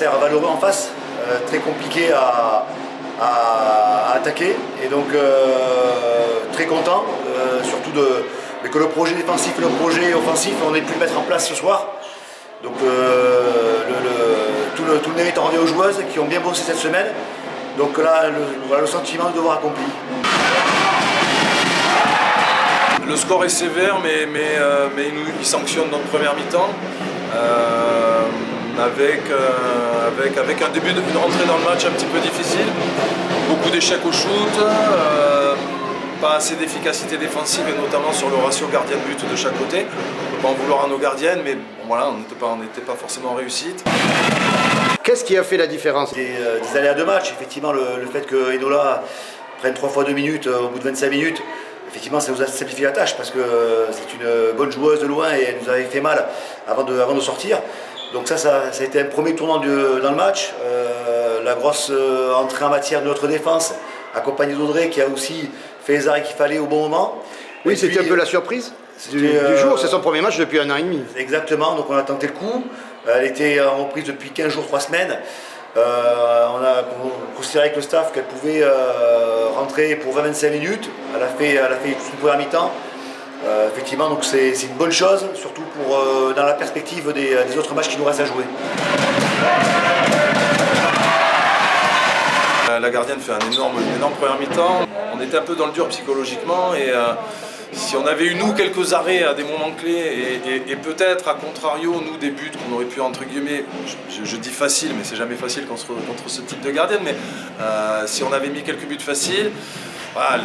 adversaire valeureux en face, très compliqué à attaquer. Et donc très content, surtout que le projet défensif et le projet offensif, on ait pu le mettre en place ce soir. Donc tout le mérite rendu aux joueuses qui ont bien bossé cette semaine. Donc là, voilà le sentiment de devoir accompli. Le score est sévère, mais il sanctionne notre première mi-temps avec un début de rentrée dans le match un petit peu difficile. Beaucoup d'échecs au shoot, pas assez d'efficacité défensive et notamment sur le ratio gardien-but de chaque côté. On ne peut pas en vouloir à nos gardiennes, mais bon, voilà, on n'était pas forcément en réussite. Qu'est-ce qui a fait la différence? Des aléas de match, effectivement, le fait que Enola prenne 3 fois 2 minutes au bout de 25 minutes, effectivement, ça nous a simplifié la tâche parce que c'est une bonne joueuse de loin et elle nous avait fait mal avant de sortir. Donc ça a été un premier tournant dans le match. La grosse entrée en matière de notre défense, accompagnée d'Audrey qui a aussi fait les arrêts qu'il fallait au bon moment. Oui, c'était un peu la surprise du jour, c'est son premier match depuis 1 an et demi. Exactement, donc on a tenté le coup. Elle était en reprise depuis 15 jours, 3 semaines. On a considéré avec le staff qu'elle pouvait rentrer pour 20-25 minutes. Elle a fait toute une première mi-temps. Effectivement, donc c'est une bonne chose, surtout dans la perspective des autres matchs qui nous restent à jouer. La gardienne fait une énorme première mi-temps. On était un peu dans le dur psychologiquement et si on avait eu nous quelques arrêts à des moments clés et peut-être à contrario nous des buts qu'on aurait pu entre guillemets, je dis facile mais c'est jamais facile contre ce type de gardienne, mais si on avait mis quelques buts faciles, voilà,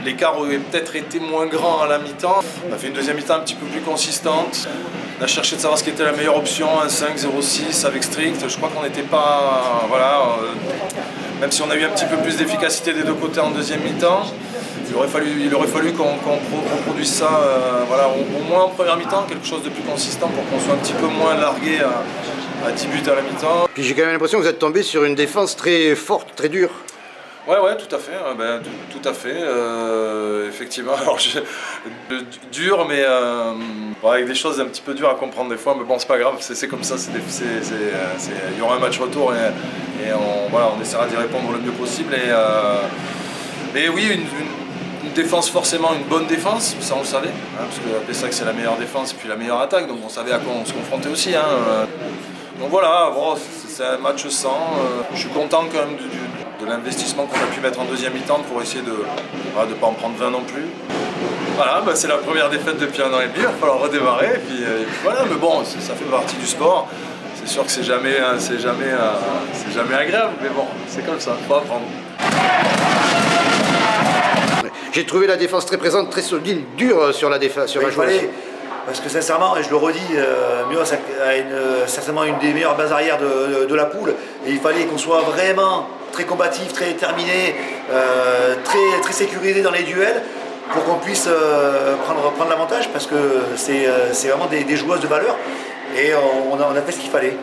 l'écart aurait peut-être été moins grand à la mi-temps. On a fait une deuxième mi-temps un petit peu plus consistante. On a cherché de savoir ce qui était la meilleure option, un 5-0-6 avec strict. Je crois qu'on n'était pas... voilà, même si on a eu un petit peu plus d'efficacité des deux côtés en deuxième mi-temps, il aurait fallu qu'on reproduise ça voilà, au moins en première mi-temps, quelque chose de plus consistant pour qu'on soit un petit peu moins largué à 10 buts à la mi-temps. Puis j'ai quand même l'impression que vous êtes tombé sur une défense très forte, très dure. Ouais, tout à fait, tout à fait, effectivement, alors dur, mais avec des choses un petit peu dures à comprendre des fois, mais bon, c'est pas grave, c'est comme ça, il y aura un match retour et on essaiera d'y répondre le mieux possible, mais oui, une défense, forcément une bonne défense, ça on le savait, hein, parce que Pessac c'est la meilleure défense et puis la meilleure attaque, donc on savait à quoi on se confrontait aussi, hein, donc voilà, bon, c'est un match sans, je suis content quand même de l'investissement qu'on a pu mettre en deuxième mi-temps pour essayer de ne pas en prendre 20 non plus. Voilà, c'est la première défaite depuis 1 an et demi, il va falloir redémarrer, et puis voilà, mais bon, ça fait partie du sport. C'est sûr que c'est jamais agréable, mais bon, c'est comme ça, faut apprendre. J'ai trouvé la défense très présente, très solide, dure sur la joueuse. Parce que sincèrement, et je le redis, Mios a certainement une des meilleures bases arrière de la poule. Et il fallait qu'on soit vraiment très combatif, très déterminé, très sécurisé dans les duels pour qu'on puisse prendre l'avantage parce que c'est vraiment des joueuses de valeur. Et on a fait ce qu'il fallait.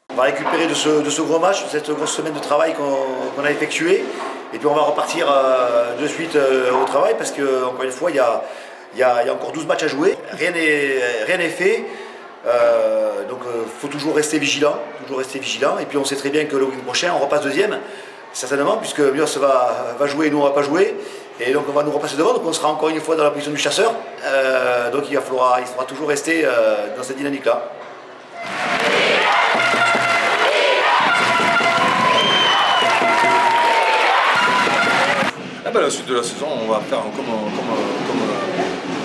On va récupérer de ce gros match, de cette grosse semaine de travail qu'on a effectué. Et puis on va repartir de suite au travail parce qu'encore une fois, il y a encore 12 matchs à jouer. Rien n'est fait. Donc il faut toujours rester vigilant. Et puis on sait très bien que le week-end prochain, on repasse deuxième, certainement, puisque Mios va jouer et nous on ne va pas jouer. Et donc on va nous repasser devant, donc on sera encore une fois dans la position du chasseur. Donc il faudra toujours rester dans cette dynamique-là. La suite de la saison, on va faire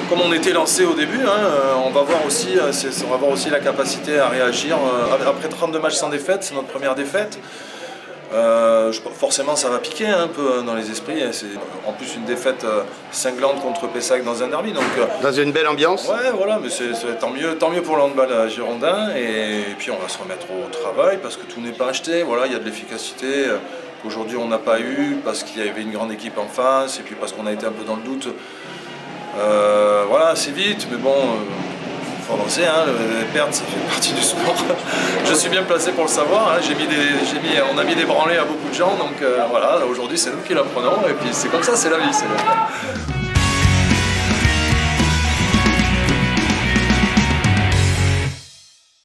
comme on était lancé au début, hein, on va voir aussi la capacité à réagir. Après 32 matchs sans défaite, c'est notre première défaite. Forcément ça va piquer un peu dans les esprits. C'est en plus une défaite cinglante contre Pessac dans un derby. Donc, dans une belle ambiance. Ouais, voilà, mais c'est tant mieux pour le handball girondin. Et puis on va se remettre au travail parce que tout n'est pas acheté. Voilà, il y a de l'efficacité qu'aujourd'hui on n'a pas eu parce qu'il y avait une grande équipe en face et puis parce qu'on a été un peu dans le doute. Voilà, c'est vite, mais bon. Faut avancer, hein, les pertes ça fait partie du sport. Je suis bien placé pour le savoir, hein. On a mis des branlées à beaucoup de gens, donc voilà, aujourd'hui c'est nous qui l'apprenons et puis c'est comme ça, c'est la vie.